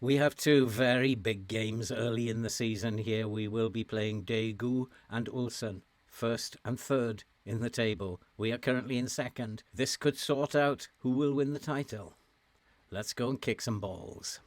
We have two very big games early in the season here. We will be playing Daegu and Ulsan, first and third in the table. We are currently in second. This could sort out who will win the title. Let's go and kick some balls.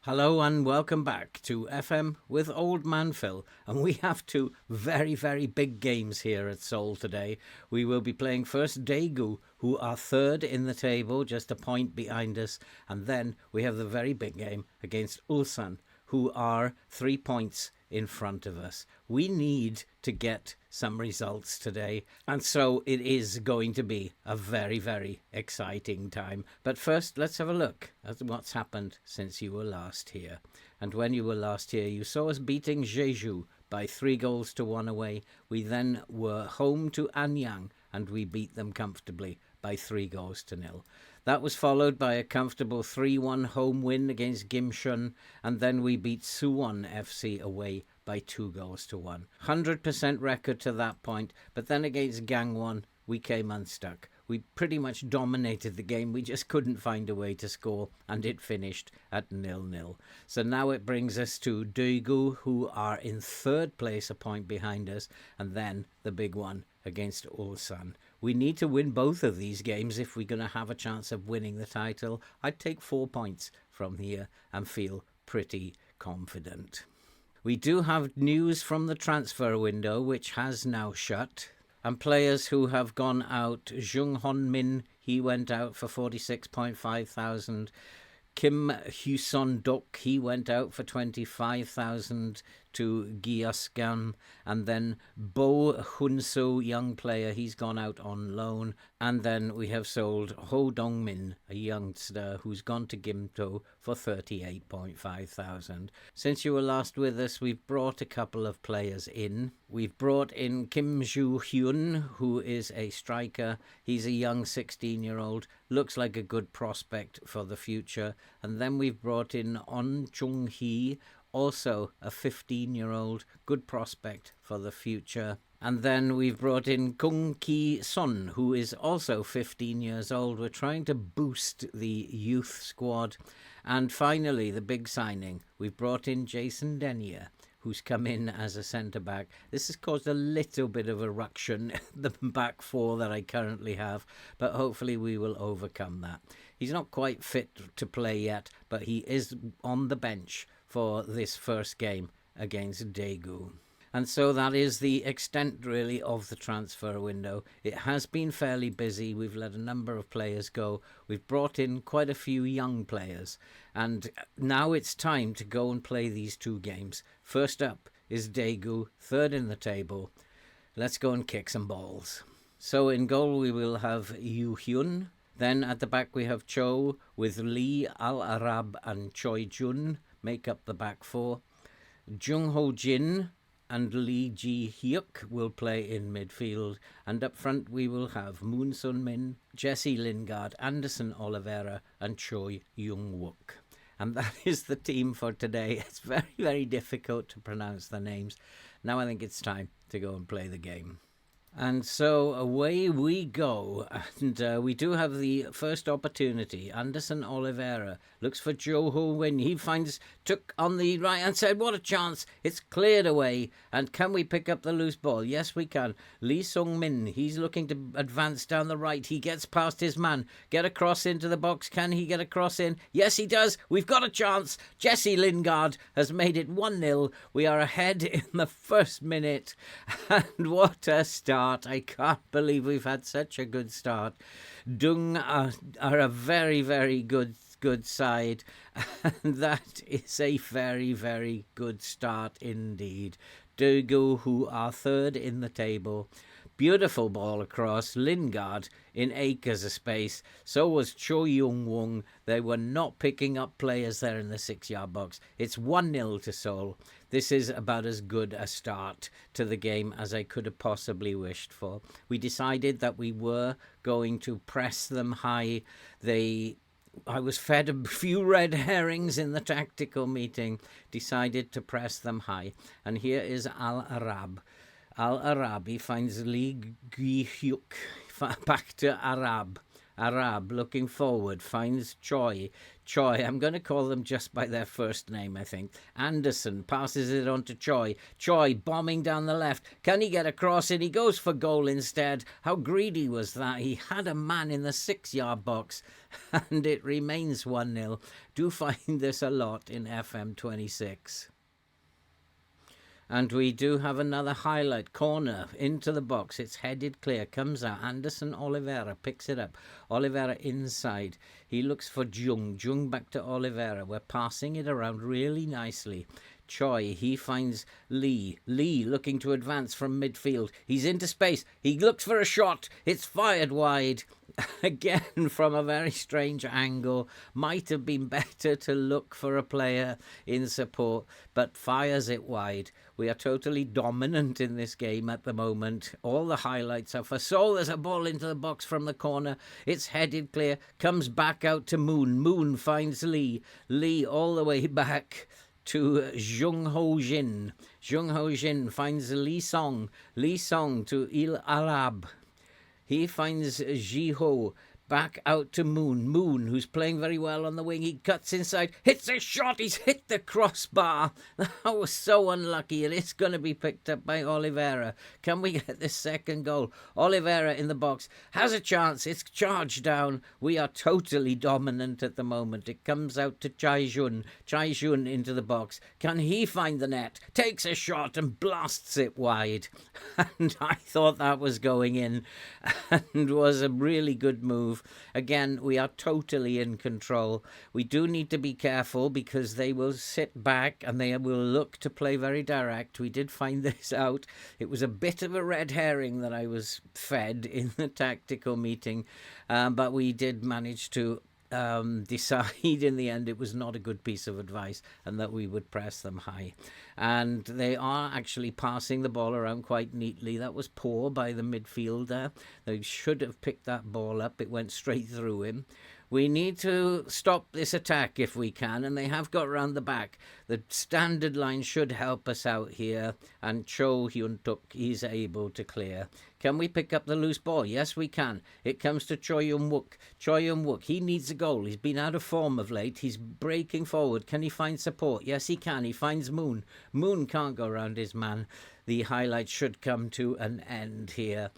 Hello and welcome back to FM with Old Man Phil, and we have two very, very big games here at Seoul today. We will be playing first Daegu, who are third in the table, just a point behind us, and then we have the very big game against Ulsan, who are 3 points in front of us. We need to get some results today, and so it is going to be a very, very exciting time. But first, let's have a look at what's happened since you were last here. And when you were last here, you saw us beating Jeju by 3-1 away. We then were home to Anyang, and we beat them comfortably by 3-0. That was followed by a comfortable 3-1 home win against Gimshun, and then we beat Suwon FC away by 2-1. 100% record to that point, but then against Gangwon, we came unstuck. We pretty much dominated the game. We just couldn't find a way to score, and it finished at 0-0. So now it brings us to Daegu, who are in third place, a point behind us, and then the big one against Ulsan. We need to win both of these games if we're going to have a chance of winning the title. I'd take 4 points from here and feel pretty confident. We do have news from the transfer window, which has now shut. And players who have gone out, Jung Hon Min, he went out for 46.5 thousand. Kim Hyuson Dok, he went out for 25,000 to Gyeongsang, and then Bo Hunso, young player, he's gone out on loan, and then we have sold Ho Dong-min, a youngster who's gone to Gimto for 38.5 thousand. Since you were last with us, we've brought a couple of players in. We've brought in Kim Joo-hyun, who is a striker. He's a young 16-year-old, looks like a good prospect for the future. And then we've brought in On Chung-hee, also a 15-year-old, good prospect for the future. And then we've brought in Kung Ki-son, who is also 15 years old. We're trying to boost the youth squad. And finally, the big signing, we've brought in Jason Denier, who's come in as a centre-back. This has caused a little bit of a ruction, the back four that I currently have, but hopefully we will overcome that. He's not quite fit to play yet, but he is on the bench for this first game against Daegu. And so that is the extent, really, of the transfer window. It has been fairly busy. We've let a number of players go. We've brought in quite a few young players. And now it's time to go and play these two games. First up is Daegu, third in the table. Let's go and kick some balls. So in goal we will have Yoo Hyun. Then at the back we have Cho with Lee, Al Arab and Choi Jun make up the back four. Jung Ho Jin and Lee Ji Hyuk will play in midfield, and up front we will have Moon Sun Min, Jesse Lingard, Anderson Oliveira and Choi Young Wook. And that is the team for today. It's very, very difficult to pronounce the names. Now I think it's time to go and play the game. And so away we go, and we do have the first opportunity. Anderson Oliveira looks for Joe Ho Win. He took on the right hand side. What a chance! It's cleared away. And can we pick up the loose ball? Yes, we can. Lee Sung Min, he's looking to advance down the right. He gets past his man. Get across into the box. Can he get across in? Yes, he does. We've got a chance. Jesse Lingard has made it 1-0. We are ahead in the first minute. And what a start. I can't believe we've had such a good start. Dung are a very, very good side, and that is a very, very good start indeed. Daegu, who are third in the table. Beautiful ball across. Lingard in acres of space. So was Cho Young Wong. They were not picking up players there in the 6-yard box. It's 1-0 to Seoul. This is about as good a start to the game as I could have possibly wished for. We decided that we were going to press them high. I was fed a few red herrings in the tactical meeting. Decided to press them high. And here is Al Arab. Al Arabi finds Lee Gi Hyuk back to Arab. Arab looking forward, finds Choi. Choi, I'm going to call them just by their first name, I think. Anderson passes it on to Choi. Choi bombing down the left. Can he get across it? He goes for goal instead. How greedy was that? He had a man in the 6-yard box, and it remains 1-0. Do find this a lot in FM26. And we do have another highlight. Corner into the box. It's headed clear. Comes out. Anderson Oliveira picks it up. Oliveira inside. He looks for Jung. Jung back to Oliveira. We're passing it around really nicely. Choi, he finds Lee. Lee looking to advance from midfield. He's into space. He looks for a shot. It's fired wide. Again, from a very strange angle. Might have been better to look for a player in support, but fires it wide. We are totally dominant in this game at the moment. All the highlights are for Seoul. There's a ball into the box from the corner. It's headed clear. Comes back out to Moon. Moon finds Lee. Lee all the way back to Jung Ho Jin. Jung Ho Jin finds Lee Song. Lee Song to Il Arab. He finds Ji Ho. Back out to Moon. Moon, who's playing very well on the wing. He cuts inside. Hits a shot. He's hit the crossbar. That was so unlucky. It is going to be picked up by Oliveira. Can we get this second goal? Oliveira in the box. Has a chance. It's charged down. We are totally dominant at the moment. It comes out to Chai Jun. Chai Jun into the box. Can he find the net? Takes a shot and blasts it wide. And I thought that was going in. And was a really good move. Again, we are totally in control. We do need to be careful because they will sit back and they will look to play very direct. We did find this out. It was a bit of a red herring that I was fed in the tactical meeting, but we did manage to decide in the end it was not a good piece of advice and that we would press them high. And they are actually passing the ball around quite neatly. That was poor by the midfielder. They should have picked that ball up. It went straight through him. We need to stop this attack if we can, and they have got round the back. The standard line should help us out here, and Cho Hyun-tuk, he's able to clear. Can we pick up the loose ball? Yes, we can. It comes to Choi Yun-wook. Choi Yun-wook, he needs a goal. He's been out of form of late. He's breaking forward. Can he find support? Yes, he can. He finds Moon. Moon can't go around his man. The highlight should come to an end here.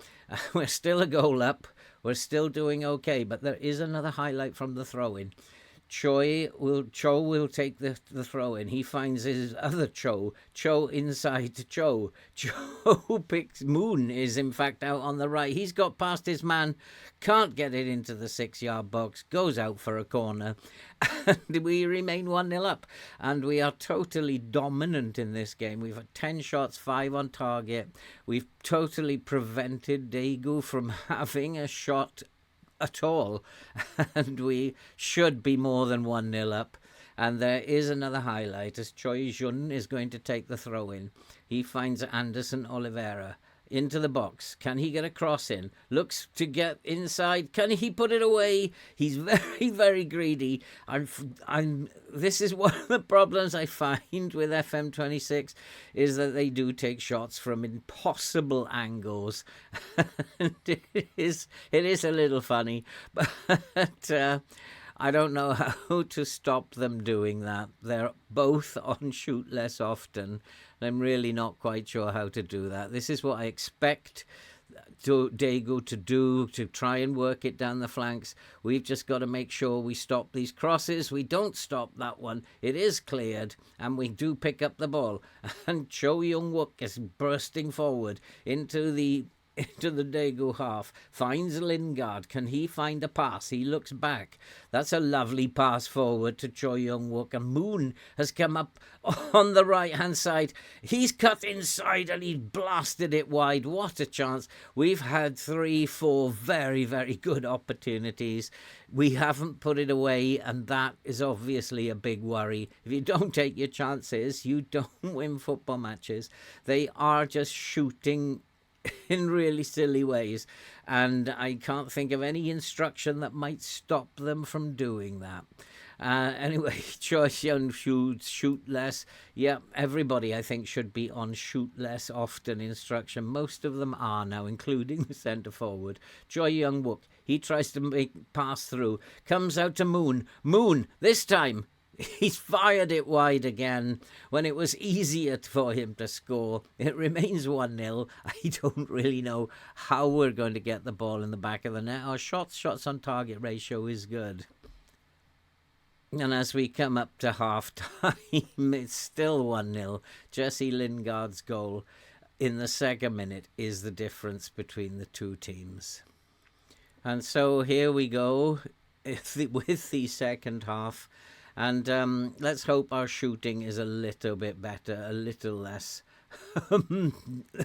We're still a goal up. We're still doing okay, but there is another highlight from the throw-in. Cho will take the throw-in. He finds his other Cho. Cho inside to Cho. Cho picks... Moon is, in fact, out on the right. He's got past his man. Can't get it into the 6-yard box. Goes out for a corner. And we remain 1-0 up. And we are totally dominant in this game. We've had 10 shots, 5 on target. We've totally prevented Daegu from having a shot at all, and we should be more than 1-0 up. And there is another highlight as Choi Jun is going to take the throw in. He finds Anderson Oliveira into the box. Can he get a cross in? Looks to get inside. Can he put it away? He's very, very greedy. This is one of the problems I find with FM26 is that they do take shots from impossible angles. And it is a little funny, but I don't know how to stop them doing that. They're both on shoot less often. I'm really not quite sure how to do that. This is what I expect Daegu to do, to try and work it down the flanks. We've just got to make sure we stop these crosses. We don't stop that one. It is cleared, and we do pick up the ball. And Cho Young-wook is bursting forward into the Daegu half, finds Lingard. Can he find a pass? He looks back. That's a lovely pass forward to Choi Young-wook, and Moon has come up on the right-hand side. He's cut inside and he blasted it wide. What a chance. We've had 3-4 very, very good opportunities. We haven't put it away, and that is obviously a big worry. If you don't take your chances, you don't win football matches. They are just shooting in really silly ways, and I can't think of any instruction that might stop them from doing that. Anyway, Choi Hyun shoot less. Yeah, everybody I think should be on shoot less often instruction. Most of them are now, including the centre forward. Choi Young Wook, he tries to pass through, comes out to Moon. Moon, this time, he's fired it wide again when it was easier for him to score. It remains 1-0. I don't really know how we're going to get the ball in the back of the net. Our shots on target ratio is good. And as we come up to half-time, it's still 1-0. Jesse Lingard's goal in the second minute is the difference between the two teams. And so here we go with the second half. And let's hope our shooting is a little bit better, a little less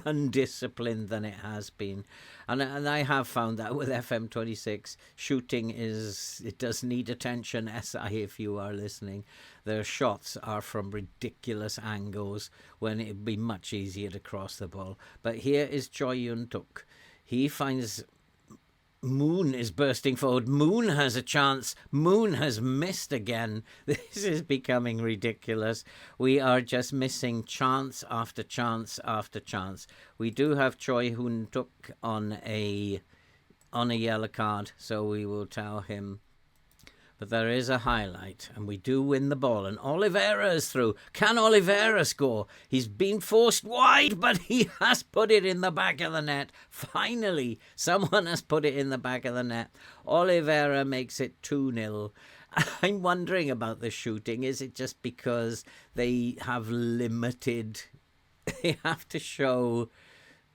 undisciplined than it has been. And I have found that with FM26, shooting it does need attention, SI, if you are listening. Their shots are from ridiculous angles when it would be much easier to cross the ball. But here is Choi Yun-tuk. He finds Moon is bursting forward. Moon has a chance. Moon has missed again. This is becoming ridiculous. We are just missing chance after chance after chance. We do have Choi Hoon-tuk on a yellow card, so we will tell him. But there is a highlight, and we do win the ball, and Oliveira is through. Can Oliveira score? He's been forced wide, but he has put it in the back of the net. Finally, someone has put it in the back of the net. Oliveira makes it 2-0. I'm wondering about the shooting. Is it just because they have limited... They have to show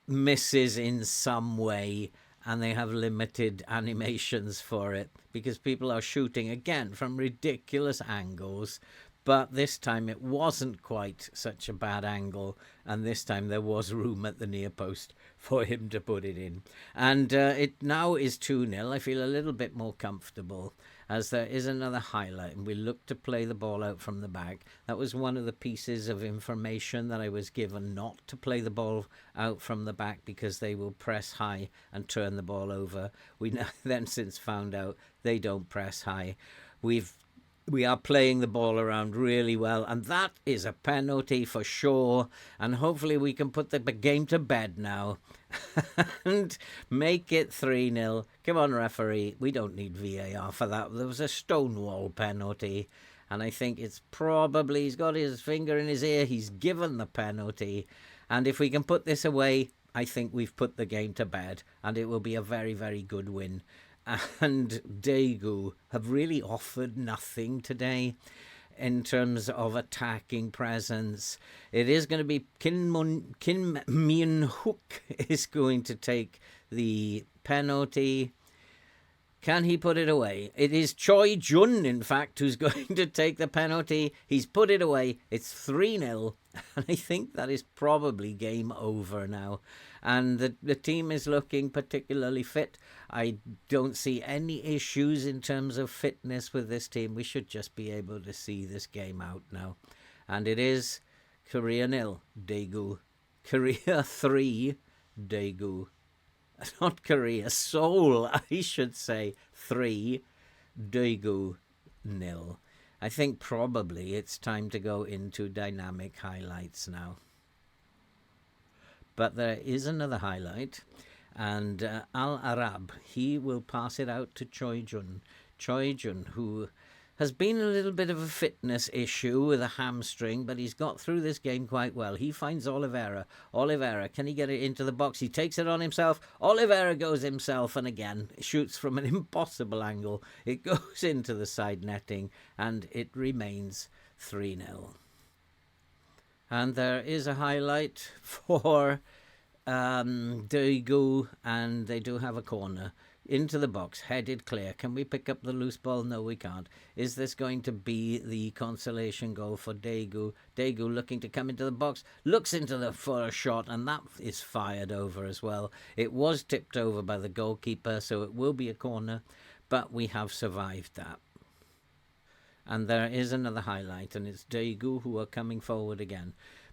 misses in some way, and they have limited animations for it because people are shooting again from ridiculous angles. But this time it wasn't quite such a bad angle, and this time there was room at the near post for him to put it in. And it now is 2-0. I feel a little bit more comfortable as there is another highlight, and we look to play the ball out from the back. That was one of the pieces of information that I was given, not to play the ball out from the back because they will press high and turn the ball over. We now then since found out they don't press high. We are playing the ball around really well, and that is a penalty for sure. And hopefully we can put the game to bed now and make it 3-0. Come on, referee. We don't need VAR for that. There was a stonewall penalty, and I think it's probably he's got his finger in his ear. He's given the penalty, and if we can put this away, I think we've put the game to bed, and it will be a very, very good win. And Daegu have really offered nothing today in terms of attacking presence. It is going to be Kim Min-hook is going to take the penalty. Can he put it away? It is Choi Jun, in fact, who's going to take the penalty. He's put it away. It's 3-0. And I think that is probably game over now. And the team is looking particularly fit. I don't see any issues in terms of fitness with this team. We should just be able to see this game out now. And it is Korea 0, Daegu. Korea 3, Daegu. Not Korea, Seoul, I should say, 3, Daegu 0. I think probably it's time to go into dynamic highlights now. But there is another highlight, and Al-Arab, he will pass it out to Choi Jun. Choi Jun, who has been a little bit of a fitness issue with a hamstring, but he's got through this game quite well. He finds Oliveira. Oliveira, can he get it into the box? He takes it on himself. Oliveira goes himself, and again, shoots from an impossible angle. It goes into the side netting, and it remains 3-0. And there is a highlight for Daegu, and they do have a corner. Into the box, headed clear. Can we pick up the loose ball? No, we can't. Is this going to be the consolation goal for Daegu? Daegu looking to come into the box, looks for a shot, and that is fired over as well. It was tipped over by the goalkeeper, so it will be a corner, but we have survived that. And there is another highlight, and it's Daegu who are coming forward again.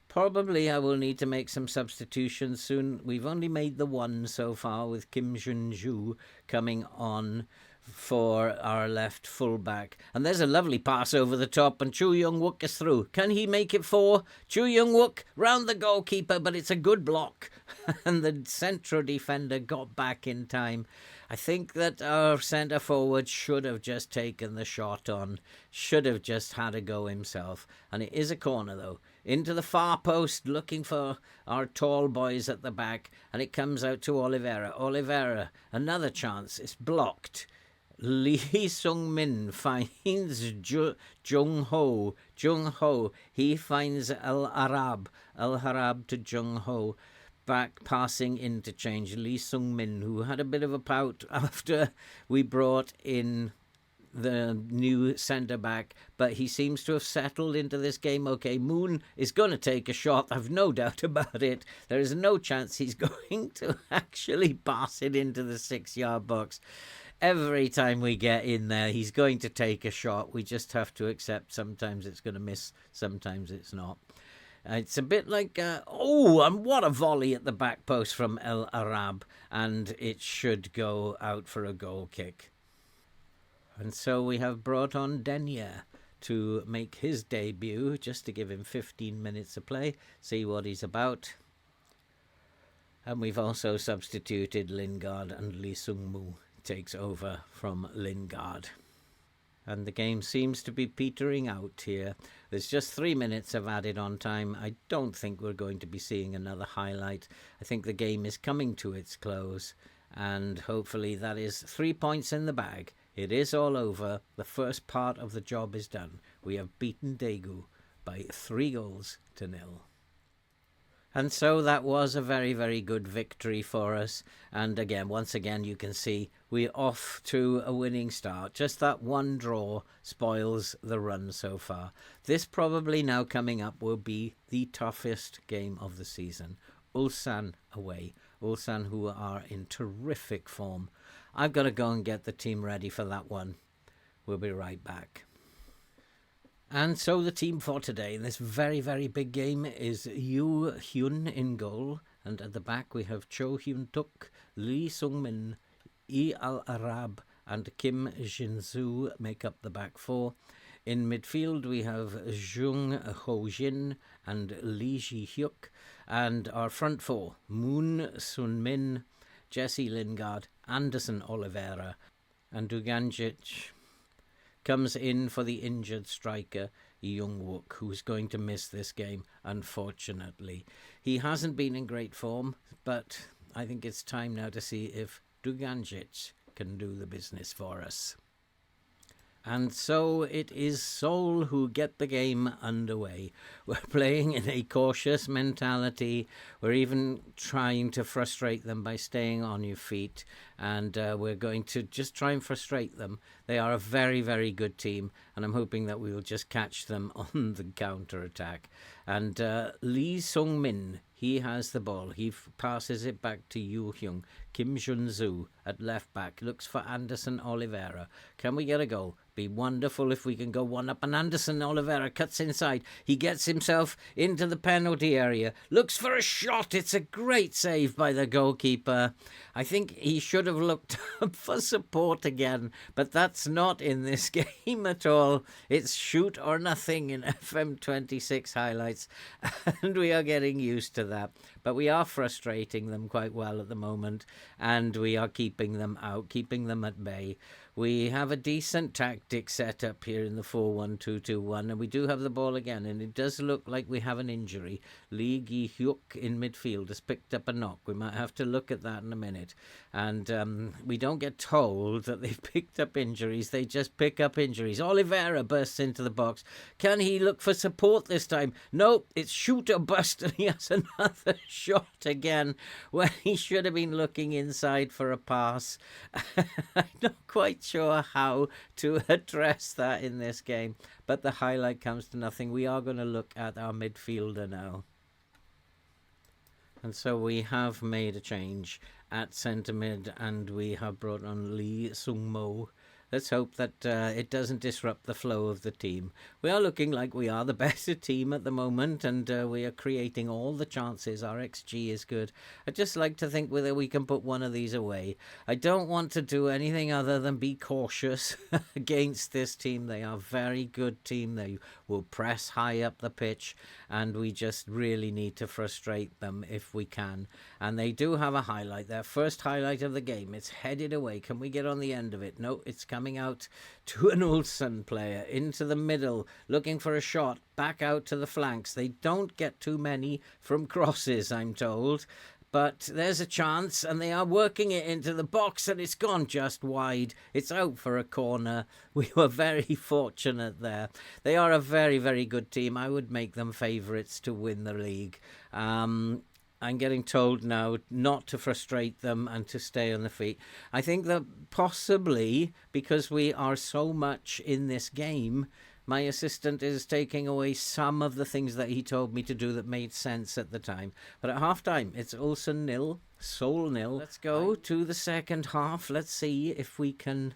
Probably I will need to make some substitutions soon. We've only made the one so far with Kim Jun-ju coming on for our left fullback. And there's a lovely pass over the top, and Chu Young-wook is through. Can he make it 4? Chu Young-wook round the goalkeeper, but it's a good block. And the central defender got back in time. I think that our centre forward should have just taken the shot on, should have just had a go himself. And it is a corner, though. Into the far post, looking for our tall boys at the back. And it comes out to Oliveira. Oliveira, another chance. It's blocked. Lee Sung-min finds Jung Ho. Jung Ho, he finds Al Harab to Jung Ho. Back passing interchange. Lee Sung-min, who had a bit of a pout after we brought in the new centre-back, but he seems to have settled into this game okay. Moon is going to take a shot, I've no doubt about it. There is no chance he's going to actually pass it into the 6-yard box. Every time we get in there, he's going to take a shot. We just have to accept sometimes it's going to miss, sometimes it's not. It's a bit like, and what a volley at the back post from El Arab, and it should go out for a goal kick. And so we have brought on Denier to make his debut, just to give him 15 minutes of play, see what he's about. And we've also substituted Lingard, and Lee Sung-moo takes over from Lingard. And the game seems to be petering out here. There's just 3 minutes of added on time. I don't think we're going to be seeing another highlight. I think the game is coming to its close, and hopefully that is 3 points in the bag. It is all over. The first part of the job is done. We have beaten Daegu by 3-0. And so that was a very, very good victory for us. And again, once again, you can see we're off to a winning start. Just that one draw spoils the run so far. This probably now coming up will be the toughest game of the season. Ulsan away. Ulsan, who are in terrific form. I've got to go and get the team ready for that one. We'll be right back. And so the team for today in this very, very big game is Yoo Hyun in goal. And at the back we have Cho Hyun-tuk, Lee Sung-min, Yi Al-Arab and Kim Jin-soo make up the back 4. In midfield we have Jung Ho-jin and Lee Ji-hyuk. And our front 4, Moon Sun-min, Jesse Lingard, Anderson Oliveira and Duganjic comes in for the injured striker Young-wook, who's going to miss this game, unfortunately. He hasn't been in great form, but I think it's time now to see if Duganjic can do the business for us. And so it is Seoul who get the game underway. We're playing in a cautious mentality. We're even trying to frustrate them by staying on your feet. And we're going to just try and frustrate them. They are a very, very good team. And I'm hoping that we will just catch them on the counter-attack. And Lee Sung-min, he has the ball. He passes it back to Yoo Hyung. Kim Jun-soo at left back looks for Anderson Oliveira. Can we get a goal? Be wonderful if we can go one up. And Anderson Oliveira cuts inside. He gets himself into the penalty area. Looks for a shot. It's a great save by the goalkeeper. I think he should have looked up for support again, but that's not in this game at all. It's shoot or nothing in FM26 highlights, and we are getting used to that. But we are frustrating them quite well at the moment, and we are keeping them out, keeping them at bay. We have a decent tactic set up here in the 4-1-2-2-1, and we do have the ball again, and it does look like we have an injury. Lee Gi-hyuk in midfield has picked up a knock. We might have to look at that in a minute. And we don't get told that they've picked up injuries. They just pick up injuries. Oliveira bursts into the box. Can he look for support this time? No, it's shoot or bust, and he has another shot again when he should have been looking inside for a pass. I'm not quite sure how to address that in this game, but the highlight comes to nothing. We are going to look at our midfielder now. And so we have made a change at centre mid, and we have brought on Lee Sung-mo let's hope that it doesn't disrupt the flow of the team. We are looking like we are the better team at the moment, and we are creating all the chances. Our XG is good. I'd just like to think whether we can put one of these away. I don't want to do anything other than be cautious against this team. They are a very good team. They will press high up the pitch, and we just really need to frustrate them if we can. And they do have a highlight. Their first highlight of the game. It's headed away. Can we get on the end of it? No, it's coming out to an Olsen player into the middle, looking for a shot back out to the flanks. They don't get too many from crosses, I'm told. But there's a chance, and they are working it into the box, and it's gone just wide. It's out for a corner. We were very fortunate there. They are a very, very good team. I would make them favourites to win the league. I'm getting told now not to frustrate them and to stay on the feet. I think that possibly because we are so much in this game, my assistant is taking away some of the things that he told me to do that made sense at the time. But at half-time, it's Olsen 0, Seoul 0. Let's go to the second half. Let's see if we can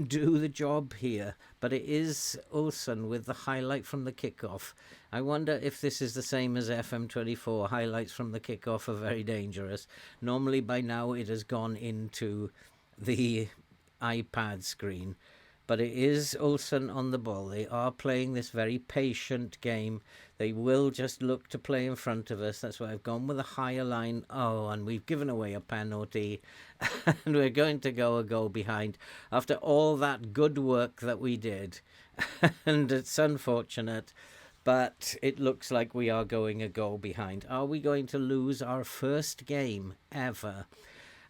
do the job here. But it is Olsen with the highlight from the kickoff. I wonder if this is the same as FM24. Highlights from the kickoff are very dangerous. Normally by now it has gone into the iPad screen. But it is Olsen on the ball. They are playing this very patient game. They will just look to play in front of us. That's why I've gone with a higher line. Oh, and we've given away a penalty. And we're going to go a goal behind after all that good work that we did. And it's unfortunate, but it looks like we are going a goal behind. Are we going to lose our first game ever?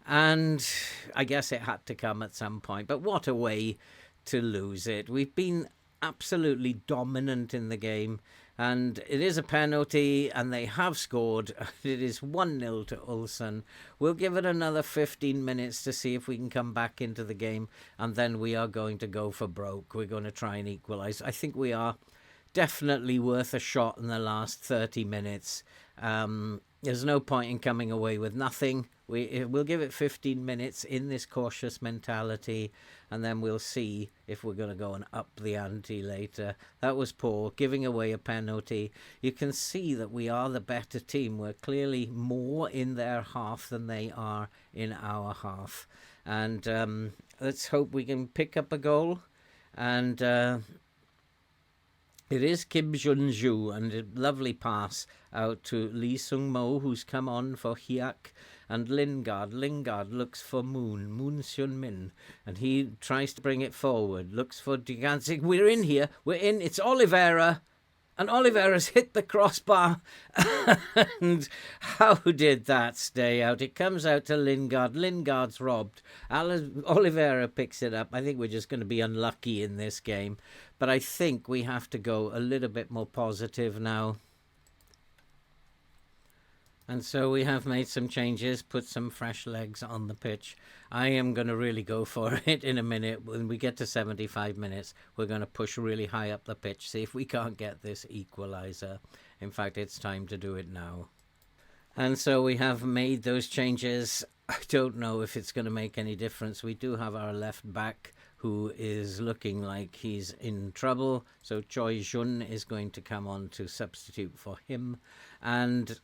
And I guess it had to come at some point. But what a way to lose it. We've been absolutely dominant in the game, and it is a penalty, and they have scored. It is 1-0 to Olsen. We'll give it another 15 minutes to see if we can come back into the game, and then we are going to go for broke. We're going to try and equalise. I think we are definitely worth a shot in the last 30 minutes. There's no point in coming away with nothing. We'll give it 15 minutes in this cautious mentality, and then we'll see if we're going to go and up the ante later. That was poor, giving away a penalty. You can see that we are the better team. We're clearly more in their half than they are in our half. And let's hope we can pick up a goal. And it is Kim Jun-ju, and a lovely pass out to Lee Sung-mo, who's come on for Hyuk, and Lingard. Lingard looks for Moon Hyun-min, and he tries to bring it forward, looks for Gigantic. We're in here, we're in, it's Oliveira, and Oliveira's hit the crossbar. And how did that stay out? It comes out to Lingard. Lingard's robbed. Oliveira picks it up. I think we're just going to be unlucky in this game. But I think we have to go a little bit more positive now. And so we have made some changes, put some fresh legs on the pitch. I am going to really go for it in a minute. When we get to 75 minutes, we're going to push really high up the pitch, see if we can't get this equaliser. In fact, it's time to do it now. And so we have made those changes. I don't know if it's going to make any difference. We do have our left back who is looking like he's in trouble. So Choi Jun is going to come on to substitute for him. And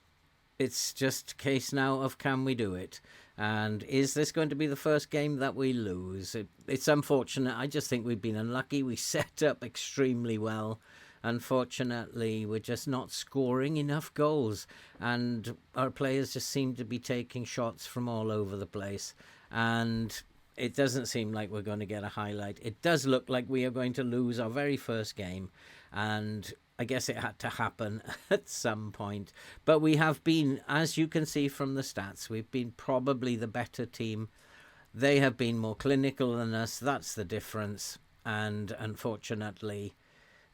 it's just a case now of can we do it? And is this going to be the first game that we lose? It's unfortunate. I just think we've been unlucky. We set up extremely well. Unfortunately, we're just not scoring enough goals. And our players just seem to be taking shots from all over the place. And it doesn't seem like we're going to get a highlight. It does look like we are going to lose our very first game. And I guess it had to happen at some point. But we have been, as you can see from the stats, we've been probably the better team. They have been more clinical than us. That's the difference. And unfortunately,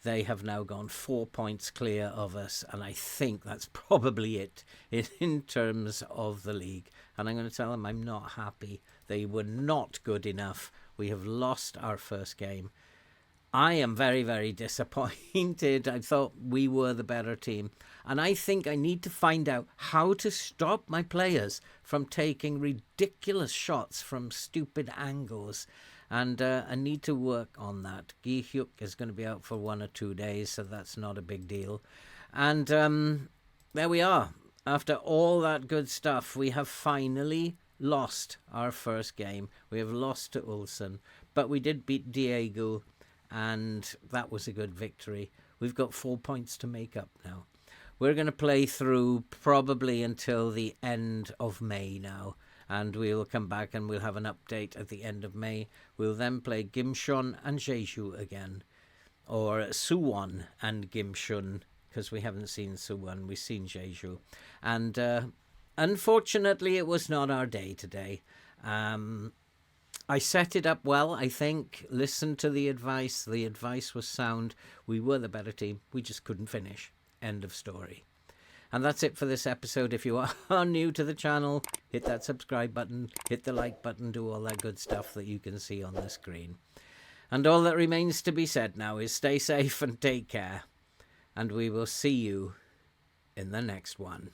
they have now gone 4 points clear of us. And I think that's probably it in terms of the league. And I'm going to tell them I'm not happy. They were not good enough. We have lost our first game. I am very, very disappointed. I thought we were the better team. And I think I need to find out how to stop my players from taking ridiculous shots from stupid angles. And I need to work on that. Gi Hyuk is going to be out for 1 or 2 days, so that's not a big deal. And there we are. After all that good stuff, we have finally lost our first game. We have lost to Ulsan, but we did beat Daegu, and that was a good victory. We've got 4 points to make up now. We're going to play through probably until the end of May now, and we'll come back and we'll have an update at the end of May. We'll then play Gimcheon and Jeju again, or Suwon and Gimcheon, because we haven't seen Suwon, we've seen Jeju. And unfortunately, it was not our day today. I set it up well, I think. Listened to the advice. The advice was sound. We were the better team. We just couldn't finish. End of story. And that's it for this episode. If you are new to the channel, hit that subscribe button, hit the like button, do all that good stuff that you can see on the screen. And all that remains to be said now is stay safe and take care. And we will see you in the next one.